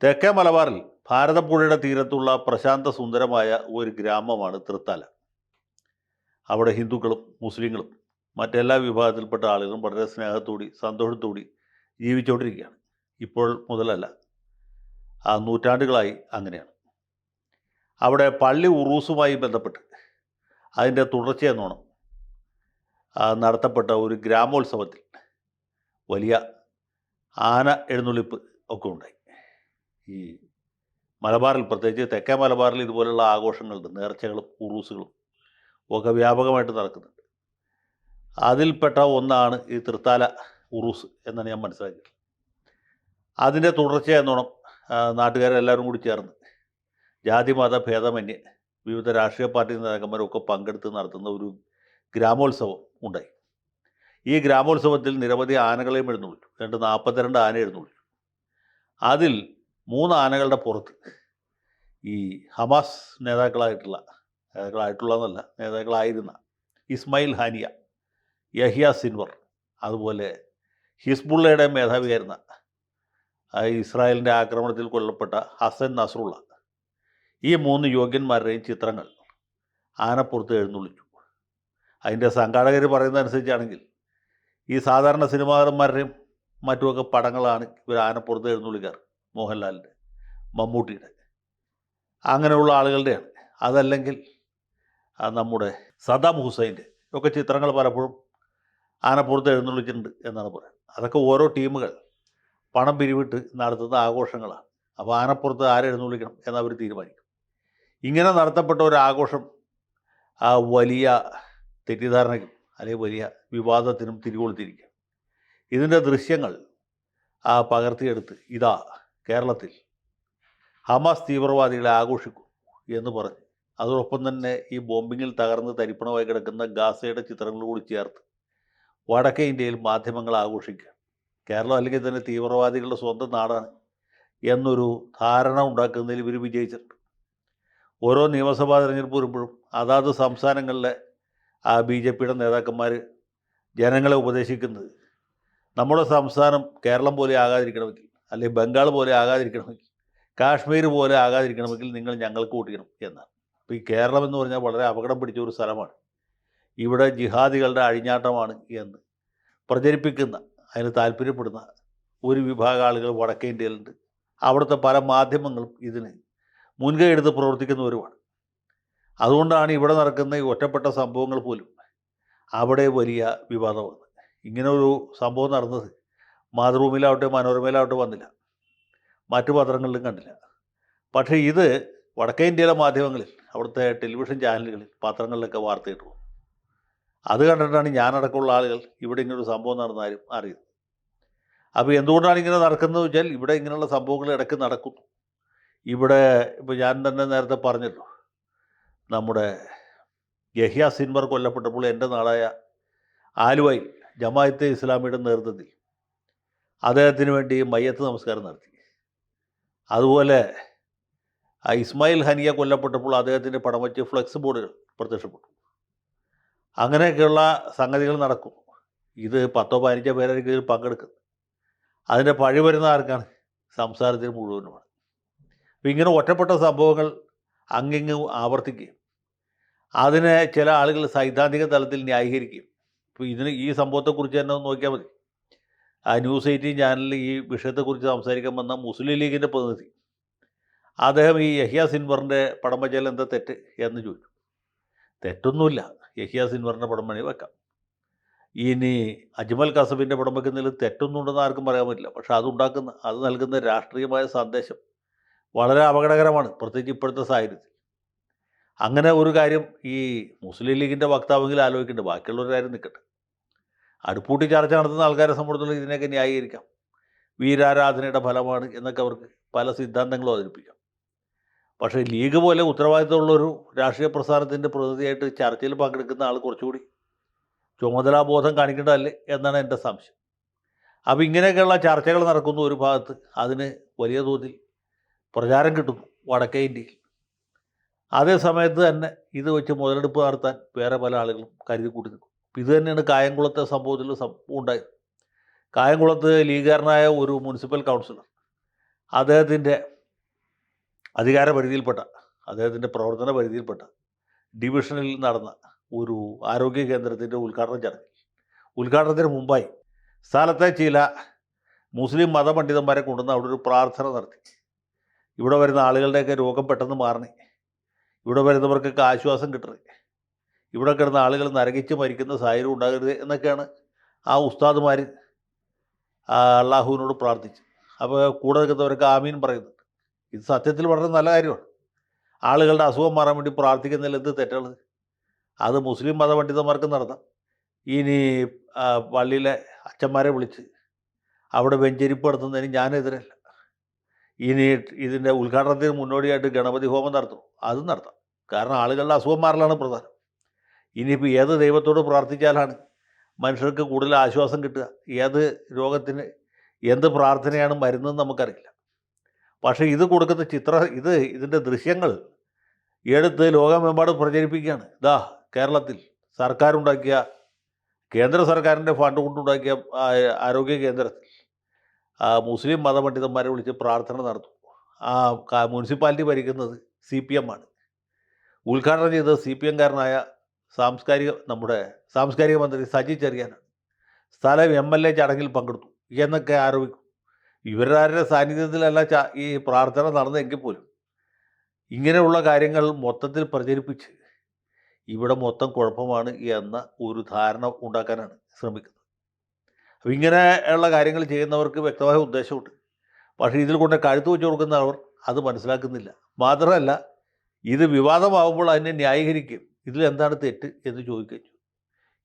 തെക്കേ മലബാറിൽ ഭാരതപ്പുഴയുടെ തീരത്തുള്ള പ്രശാന്ത സുന്ദരമായ ഒരു ഗ്രാമമാണ് തൃത്താല. അവിടെ ഹിന്ദുക്കളും മുസ്ലിങ്ങളും മറ്റെല്ലാ വിഭാഗത്തിൽപ്പെട്ട ആളുകളും വളരെ സ്നേഹത്തോടി സന്തോഷത്തോടി ജീവിച്ചുകൊണ്ടിരിക്കുകയാണ്. ഇപ്പോൾ മുതലല്ല, ആ നൂറ്റാണ്ടുകളായി അങ്ങനെയാണ്. അവിടെ പള്ളി ഉറൂസുമായി ബന്ധപ്പെട്ട് അതിൻ്റെ തുടർച്ചയെന്നോണം നടത്തപ്പെട്ട ഒരു ഗ്രാമോത്സവത്തിൽ വലിയ ആന എഴുന്നള്ളിപ്പ് ഒക്കെ ഉണ്ടായി. ഈ മലബാറിൽ, പ്രത്യേകിച്ച് തെക്കേ മലബാറിൽ ഇതുപോലുള്ള ആഘോഷങ്ങളുണ്ട്. നേർച്ചകളും ഉറൂസുകളും ഒക്കെ വ്യാപകമായിട്ട് നടക്കുന്നുണ്ട്. അതിൽപ്പെട്ട ഒന്നാണ് ഈ തൃത്താല ഉറൂസ് എന്നാണ് ഞാൻ മനസ്സിലാക്കിയത്. അതിൻ്റെ തുടർച്ചയെന്നോണം നാട്ടുകാരെല്ലാവരും കൂടി ചേർന്ന് ജാതി മത ഭേദമന്യേ വിവിധ രാഷ്ട്രീയ പാർട്ടി നേതാക്കന്മാരൊക്കെ പങ്കെടുത്ത് നടത്തുന്ന ഒരു ഗ്രാമോത്സവം ഉണ്ടായി. ഈ ഗ്രാമോത്സവത്തിൽ നിരവധി ആനകളെയും എഴുന്നള്ളിച്ചു. 42 ആന എഴുന്നള്ളിച്ചു. അതിൽ 3 ആനകളുടെ പുറത്ത് ഈ ഹമാസ് നേതാക്കളായിരുന്ന ഇസ്മായിൽ ഹാനിയ, യഹിയ സിൻവർ, അതുപോലെ ഹിസ്ബുള്ളയുടെ മേധാവിയായിരുന്ന ഇസ്രായേലിൻ്റെ ആക്രമണത്തിൽ കൊല്ലപ്പെട്ട ഹസൻ നസ്രുള്ള, ഈ 3 യോഗ്യന്മാരുടെയും ചിത്രങ്ങൾ ആനപ്പുറത്ത് എഴുന്നള്ളിച്ചു. അതിൻ്റെ സംഘാടകർ പറയുന്നതനുസരിച്ചാണെങ്കിൽ ഈ സാധാരണ സിനിമാകാരന്മാരുടെയും മറ്റുമൊക്കെ പടങ്ങളാണ് ഇവർ ആനപ്പുറത്ത് എഴുന്നള്ളിക്കാറ്. മോഹൻലാലിൻ്റെ, മമ്മൂട്ടിയുടെ, അങ്ങനെയുള്ള ആളുകളുടെയാണ്. അതല്ലെങ്കിൽ നമ്മുടെ സദ്ദാം ഹുസൈൻ്റെ ഒക്കെ ചിത്രങ്ങൾ പലപ്പോഴും ആനപ്പുറത്ത് എഴുന്നള്ളിച്ചിട്ടുണ്ട് എന്നാണ് പറയുന്നത്. അതൊക്കെ ഓരോ ടീമുകൾ പണം പിരിവിട്ട് നടത്തുന്ന ആഘോഷങ്ങളാണ്. അപ്പോൾ ആനപ്പുറത്ത് ആരെഴുന്നള്ളിക്കണം എന്നവർ തീരുമാനിക്കും. ഇങ്ങനെ നടത്തപ്പെട്ട ഒരു ആഘോഷം വലിയ തെറ്റിദ്ധാരണയ്ക്കും അല്ലെങ്കിൽ വലിയ വിവാദത്തിനും തിരികൊളുത്തിരിക്കുക. ഇതിൻ്റെ ദൃശ്യങ്ങൾ പകർത്തിയെടുത്ത് ഇതാ കേരളത്തിൽ ഹമാസ് തീവ്രവാദികളെ ആഘോഷിക്കും എന്ന് പറഞ്ഞ്, അതോടൊപ്പം തന്നെ ഈ ബോംബിങ്ങിൽ തകർന്ന് തരിപ്പണമായി കിടക്കുന്ന ഗാസയുടെ ചിത്രങ്ങൾ കൂടി ചേർത്ത് വടക്കേ ഇന്ത്യയിൽ മാധ്യമങ്ങൾ ആഘോഷിക്കുക. കേരളം അല്ലെങ്കിൽ തന്നെ തീവ്രവാദികളുടെ സ്വന്തം നാടാണ് എന്നൊരു ധാരണ ഉണ്ടാക്കുന്നതിൽ ഇവർ വിജയിച്ചിട്ടുണ്ട്. ഓരോ നിയമസഭാ തിരഞ്ഞെടുപ്പ് വരുമ്പോഴും അതാത് സംസ്ഥാനങ്ങളിലെ BJPയുടെ നേതാക്കന്മാർ ജനങ്ങളെ ഉപദേശിക്കുന്നത്, നമ്മുടെ സംസ്ഥാനം കേരളം പോലെ ആകാതിരിക്കണമെങ്കിൽ, അല്ലെങ്കിൽ ബംഗാൾ പോലെ ആകാതിരിക്കണമെങ്കിൽ, കാശ്മീർ പോലെ ആകാതിരിക്കണമെങ്കിൽ നിങ്ങൾ ഞങ്ങൾക്ക് വോട്ടിക്കണം എന്നാണ്. അപ്പോൾ ഈ കേരളം എന്ന് പറഞ്ഞാൽ വളരെ അപകടം പിടിച്ച ഒരു സ്ഥലമാണ്. ഇവിടെ ജിഹാദികളുടെ അഴിഞ്ഞാട്ടമാണ് എന്ന് പ്രചരിപ്പിക്കുന്ന, അതിന് താല്പര്യപ്പെടുന്ന ഒരു വിഭാഗം ആളുകൾ വടക്കേ ഇന്ത്യയിലുണ്ട്. അവിടുത്തെ പല മാധ്യമങ്ങളും ഇതിന് മുൻകൈ എടുത്ത് പ്രവർത്തിക്കുന്നവരുമാണ്. അതുകൊണ്ടാണ് ഇവിടെ നടക്കുന്ന ഈ ഒറ്റപ്പെട്ട സംഭവങ്ങൾ പോലും അവിടെ വലിയ വിവാദമാണ്. ഇങ്ങനെ ഒരു സംഭവം നടന്നത് മാതൃഭൂമിയിലാവട്ടെ മനോരമയിലാവട്ടെ വന്നില്ല, മറ്റു പത്രങ്ങളിലും കണ്ടില്ല. പക്ഷേ ഇത് വടക്കേ ഇന്ത്യയിലെ മാധ്യമങ്ങളിൽ, അവിടുത്തെ ടെലിവിഷൻ ചാനലുകളിൽ, പത്രങ്ങളിലൊക്കെ വാർത്തയിട്ടു. അത് കണ്ടിട്ടാണ് ഞാനടക്കമുള്ള ആളുകൾ ഇവിടെ ഇങ്ങനൊരു സംഭവം നടന്നാലും അറിയുന്നത്. അപ്പോൾ എന്തുകൊണ്ടാണ് ഇങ്ങനെ നടക്കുന്നത് വെച്ചാൽ, ഇവിടെ ഇങ്ങനെയുള്ള സംഭവങ്ങൾ ഇടയ്ക്ക് നടക്കുന്നു. ഇവിടെ ഇപ്പോൾ ഞാൻ തന്നെ നേരത്തെ പറഞ്ഞല്ലോ, നമ്മുടെ യഹിയ സിൻവർ കൊല്ലപ്പെട്ടപ്പോൾ എൻ്റെ നാടായ ആലുവയിൽ ജമാഅത്തെ ഇസ്ലാമിയുടെ നേതൃത്വത്തിൽ അദ്ദേഹത്തിന് വേണ്ടി മയ്യത്ത് നമസ്കാരം നടത്തി. അതുപോലെ ഇസ്മായിൽ ഹനിയ കൊല്ലപ്പെട്ടപ്പോൾ അദ്ദേഹത്തിൻ്റെ പടം വെച്ച് ഫ്ലെക്സ് ബോർഡുകൾ പ്രത്യക്ഷപ്പെട്ടു. അങ്ങനെയൊക്കെയുള്ള സംഗതികൾ നടക്കും. ഇത് 10-15 പേരായിരിക്കും ഇതിൽ പങ്കെടുക്കുന്നത്. അതിൻ്റെ പഴി വരുന്ന ആർക്കാണ്? സംസാരത്തിന് മുഴുവനുമാണ്. അപ്പോൾ ഇങ്ങനെ ഒറ്റപ്പെട്ട സംഭവങ്ങൾ അങ്ങിങ്ങ് ആവർത്തിക്കുകയും അതിനെ ചില ആളുകൾ സൈദ്ധാന്തിക തലത്തിൽ ന്യായീകരിക്കുകയും. ഇപ്പോൾ ഈ സംഭവത്തെക്കുറിച്ച് തന്നെ ഒന്ന് നോക്കിയാൽ മതി. ന്യൂസ് 18 ചാനലിൽ ഈ വിഷയത്തെക്കുറിച്ച് സംസാരിക്കാൻ വന്ന മുസ്ലിം ലീഗിൻ്റെ പ്രതിനിധി, അദ്ദേഹം ഈ യഹിയ സിൻവറിൻ്റെ പടം വെച്ചാൽ എന്താ തെറ്റ് എന്ന് ചോദിച്ചു. തെറ്റൊന്നുമില്ല, യഹിയ സിൻവറിൻ്റെ പടം വേണമെങ്കിൽ വെക്കാം. ഇനി അജ്മൽ കസബിൻ്റെ പടം വെക്കുന്നതിൽ തെറ്റൊന്നും ഉണ്ടെന്ന് ആർക്കും പറയാൻ പറ്റില്ല. പക്ഷേ അത് നൽകുന്ന രാഷ്ട്രീയമായ സന്ദേശം വളരെ അപകടകരമാണ്, പ്രത്യേകിച്ച് ഇപ്പോഴത്തെ സാഹചര്യത്തിൽ. അങ്ങനെ ഒരു കാര്യം ഈ മുസ്ലിം ലീഗിൻ്റെ വക്താവെങ്കിലും ആലോചിക്കേണ്ടത്, ബാക്കിയുള്ളൊരു കാര്യം നിൽക്കട്ടെ. അടുപ്പൂട്ടി ചർച്ച നടത്തുന്ന ആൾക്കാരെ സംബന്ധിച്ചിടത്തോളം ഇതിനെയൊക്കെ ന്യായീകരിക്കാം. വീരാരാധനയുടെ ഫലമാണ് എന്നൊക്കെ അവർക്ക് പല സിദ്ധാന്തങ്ങളും അവതരിപ്പിക്കാം. പക്ഷേ ലീഗ് പോലെ ഉത്തരവാദിത്തമുള്ളൊരു രാഷ്ട്രീയ പ്രസ്ഥാനത്തിൻ്റെ പ്രതിനിധിയായിട്ട് ചർച്ചയിൽ പങ്കെടുക്കുന്ന ആൾ കുറച്ചുകൂടി ചുമതലാബോധം കാണിക്കേണ്ടതല്ലേ എന്നാണ് എൻ്റെ സംശയം. അപ്പോൾ ഇങ്ങനെയൊക്കെയുള്ള ചർച്ചകൾ നടക്കുന്ന ഒരു ഭാഗത്ത് അതിന് വലിയ തോതിൽ പ്രചാരം കിട്ടുന്നു വടക്കേ ഇന്ത്യയിൽ. അതേ സമയത്ത് തന്നെ ഇത് വെച്ച് മുതലെടുപ്പ് നടത്താൻ വേറെ പല ആളുകളും കരുതി കൂട്ടി നിൽക്കും. ഇത് തന്നെയാണ് കായംകുളത്തെ സംഭവത്തിൽ ഉണ്ടായത്. കായംകുളത്ത് ലീഗുകാരനായ ഒരു മുനിസിപ്പൽ കൗൺസിലർ അദ്ദേഹത്തിൻ്റെ അധികാര പരിധിയിൽപ്പെട്ട, അദ്ദേഹത്തിൻ്റെ പ്രവർത്തന പരിധിയിൽപ്പെട്ട ഡിവിഷനിൽ നടന്ന ഒരു ആരോഗ്യ കേന്ദ്രത്തിൻ്റെ ഉദ്ഘാടനത്തിന് മുമ്പായി സ്ഥലത്തെ ചില മുസ്ലിം മതപണ്ഡിതന്മാരെ കൊണ്ടുവന്ന് അവിടെ ഒരു പ്രാർത്ഥന നടത്തി. ഇവിടെ വരുന്ന ആളുകളുടെയൊക്കെ രോഗം പെട്ടെന്ന് മാറണേ, ഇവിടെ വരുന്നവർക്കൊക്കെ ആശ്വാസം കിട്ടണേ, ഇവിടെ കിടന്ന ആളുകൾ നരകിച്ച് മരിക്കുന്ന സാഹചര്യം ഉണ്ടാകരുത് എന്നൊക്കെയാണ് ആ ഉസ്താദുമാർ അള്ളാഹുവിനോട് പ്രാർത്ഥിച്ചു. അപ്പോൾ കൂടെ നിൽക്കുന്നവരൊക്കെ ആമീൻ പറയുന്നുണ്ട്. ഇത് സത്യത്തിൽ വളരെ നല്ല കാര്യമാണ്. ആളുകളുടെ അസുഖം മാറാൻ വേണ്ടി പ്രാർത്ഥിക്കുന്നതിൽ എന്ത് തെറ്റുള്ളത്? അത് മുസ്ലിം മതപണ്ഡിതന്മാർക്ക് നടത്താം. ഇനി പള്ളിയിലെ അച്ഛന്മാരെ വിളിച്ച് അവിടെ വെഞ്ചരിപ്പ് നടത്തുന്നതിന് ഞാനെതിരല്ല. ഇനി ഇതിൻ്റെ ഉദ്ഘാടനത്തിന് മുന്നോടിയായിട്ട് ഗണപതി ഹോമം നടത്തും, അതും നടത്താം. കാരണം ആളുകളുടെ അസുഖം മാറലാണ് പ്രധാനം. ഇനിയിപ്പോൾ ഏത് ദൈവത്തോട് പ്രാർത്ഥിച്ചാലാണ് മനുഷ്യർക്ക് കൂടുതൽ ആശ്വാസം കിട്ടുക, ഏത് രോഗത്തിന് എന്ത് പ്രാർത്ഥനയാണ് മരുന്നെന്ന് നമുക്കറിയില്ല. പക്ഷേ ഇത് കൊടുക്കുന്ന ഇതിൻ്റെ ദൃശ്യങ്ങൾ എടുത്ത് ലോകമെമ്പാടും പ്രചരിപ്പിക്കുകയാണ്. കേരളത്തിൽ കേന്ദ്ര സർക്കാരിൻ്റെ ഫണ്ട് കൊണ്ടുണ്ടാക്കിയ ആരോഗ്യ കേന്ദ്രത്തിൽ മുസ്ലിം മതപണ്ഡിതന്മാരെ വിളിച്ച് പ്രാർത്ഥന നടത്തും. മുനിസിപ്പാലിറ്റി ഭരിക്കുന്നത് CPM ആണ്. ഉദ്ഘാടനം ചെയ്തത് CPM-കാരനായ നമ്മുടെ സാംസ്കാരിക മന്ത്രി സജി ചെറിയാനാണ്. സ്ഥലം MLA ചടങ്ങിൽ പങ്കെടുത്തു എന്നൊക്കെ ആരോപിക്കും. ഇവരാരുടെ സാന്നിധ്യത്തിലല്ല ഈ പ്രാർത്ഥന നടന്നെങ്കിൽ പോലും ഇങ്ങനെയുള്ള കാര്യങ്ങൾ മൊത്തത്തിൽ പ്രചരിപ്പിച്ച് ഇവിടെ മൊത്തം കുഴപ്പമാണ് എന്ന ഒരു ധാരണ ഉണ്ടാക്കാനാണ് ശ്രമിക്കുന്നത്. അപ്പോൾ ഇങ്ങനെയുള്ള കാര്യങ്ങൾ ചെയ്യുന്നവർക്ക് വ്യക്തമായ ഉദ്ദേശമുണ്ട്. പക്ഷേ ഇതിൽ കൊണ്ട് കഴുത്ത് വെച്ച് കൊടുക്കുന്നവർ അത് മനസ്സിലാക്കുന്നില്ല. മാത്രമല്ല, ഇത് വിവാദമാകുമ്പോൾ അതിനെ ന്യായീകരിക്കും. ഇതിലെന്താണ് തെറ്റ് എന്ന് ചോദിക്കുകയും ചെയ്യും.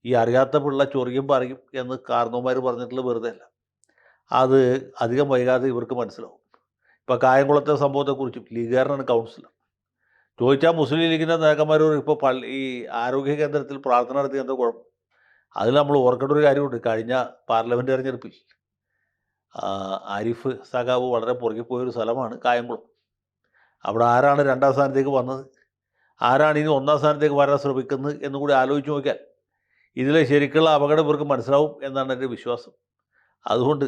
ഈ അറിയാത്ത പിള്ള ചൊറിയും പറയും എന്ന് കാരണവന്മാർ പറഞ്ഞിട്ടുള്ള വെറുതെ അല്ല. അത് അധികം വൈകാതെ ഇവർക്ക് മനസ്സിലാവും. ഇപ്പോൾ കായംകുളത്തെ സംഭവത്തെക്കുറിച്ചും ലീഗുകാരനാണ് കൗൺസിലർ ചോദിച്ചാൽ മുസ്ലിം ലീഗിൻ്റെ നേതാക്കന്മാരോട് ഇപ്പോൾ ഈ ആരോഗ്യ കേന്ദ്രത്തിൽ പ്രാർത്ഥന നടത്തി എന്താ കുഴപ്പം? അതിൽ നമ്മൾ ഓർക്കേണ്ട ഒരു കാര്യമുണ്ട്. കഴിഞ്ഞ പാർലമെൻറ്റ് തെരഞ്ഞെടുപ്പിൽ ആരിഫ് സഖാവ് വളരെ പുറകെ പോയൊരു സ്ഥലമാണ് കായംകുളം. അവിടെ ആരാണ് 2ാം സ്ഥാനത്തേക്ക് വന്നത്, ആരാണ് ഇനി 1ാം സ്ഥാനത്തേക്ക് വരാൻ ശ്രമിക്കുന്നത് എന്നും കൂടി ആലോചിച്ച് നോക്കിയാൽ ഇതിലെ ശരിക്കുള്ള അപകടം ഇവർക്ക് മനസ്സിലാവും എന്നാണ് എൻ്റെ വിശ്വാസം. അതുകൊണ്ട്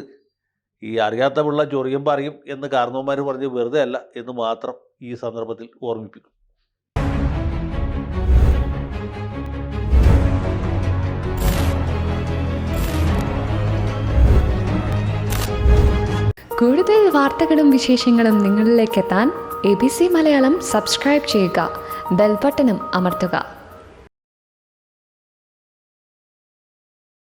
ഈ അറിയാത്ത പിള്ള ചൊറിയും പറയും എന്ന് കാരണവന്മാർ പറഞ്ഞ് വെറുതെ അല്ല എന്ന് മാത്രം ഈ സന്ദർഭത്തിൽ ഓർമ്മിപ്പിക്കും. കൂടുതൽ വാർത്തകളും വിശേഷങ്ങളും നിങ്ങളിലേക്ക് എത്താൻ ABC മലയാളം സബ്സ്ക്രൈബ് ചെയ്യുക, ബെൽ ബട്ടണും അമർത്തുക.